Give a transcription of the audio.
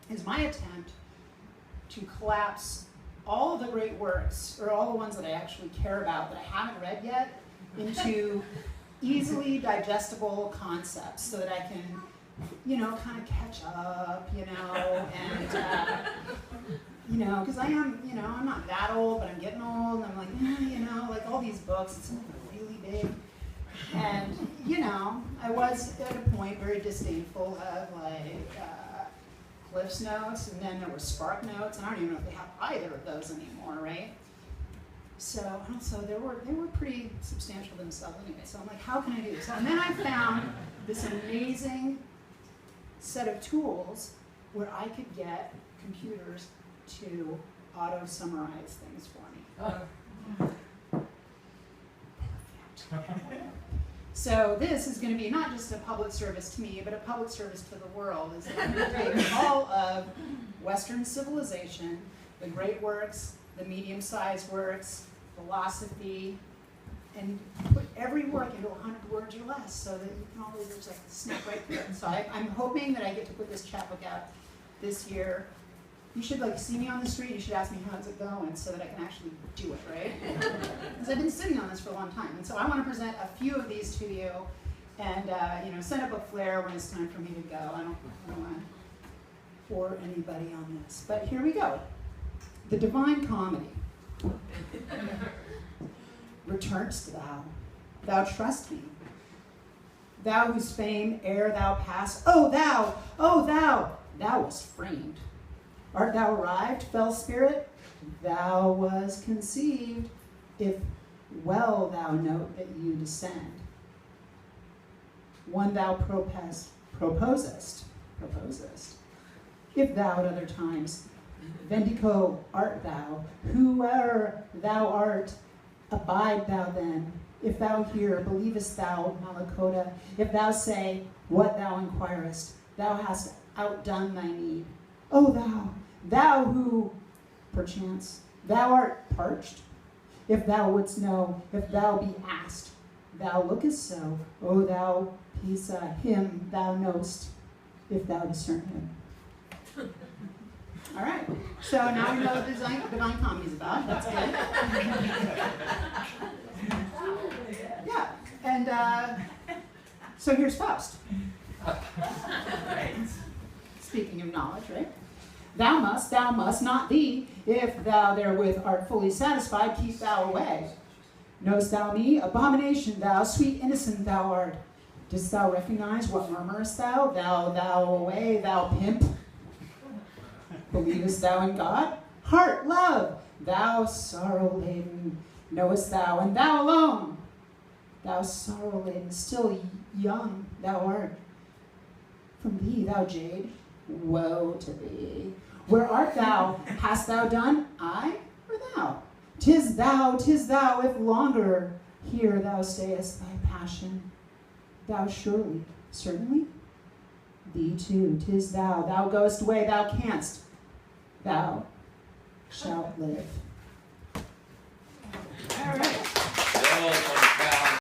is my attempt to collapse all of the great works, or all the ones that I actually care about that I haven't read yet, into easily digestible concepts so that I can, kind of catch up, and, because I am, I'm not that old, but I'm getting old, and I'm like, like all these books, it's really big. And, I was at a point very disdainful of Cliff's Notes, and then there were Spark Notes, and I don't even know if they have either of those anymore, right? So they were pretty substantial themselves anyway. So I'm like, how can I do this? And then I found this amazing set of tools where I could get computers to auto-summarize things for me. So this is going to be not just a public service to me, but a public service to the world. Is that I'm going to take all of Western civilization, the great works, the medium-sized works, philosophy, and put every work into 100 words or less, so that you can always just snap right through it. So I'm hoping that I get to put this chapbook out this year. You should see me on the street, you should ask me how's it going so that I can actually do it, right? Because I've been sitting on this for a long time. And so I want to present a few of these to you and send up a flare when it's time for me to go. I don't want to bore anybody on this. But here we go. The Divine Comedy. Return'st thou, thou trust me. Thou whose fame ere thou pass, O thou, thou wast framed. Art thou arrived, fell spirit? Thou was conceived, if well thou note that you descend. One thou proposest, if thou at other times, vendico art thou, whoe'er thou art, abide thou then. If thou hear, believest thou, Malakota, if thou say what thou inquirest, thou hast outdone thy need. O thou who, perchance, thou art parched, if thou wouldst know, if thou be asked, thou lookest so, O thou Pisa, him thou knowst, if thou discern him. All right, so now we know what the Divine Comedy is about. That's good. Yeah, and so here's Faust. Speaking of knowledge, right? Thou must, not thee, if thou therewith art fully satisfied, keep thou away. Knowest thou me, abomination thou, sweet innocent thou art. Dost thou recognize what murmurest thou, thou away, thou pimp? Believest thou in God? Heart, love, thou sorrow laden, knowest thou, and thou alone. Thou sorrow laden, still young thou art. From thee, thou jade, woe to thee. Where art thou? Hast thou done? I or thou? 'Tis thou, if longer here thou stayest thy passion. Thou surely, certainly? Thee too, 'tis thou. Thou goest away, thou canst. Thou shalt live.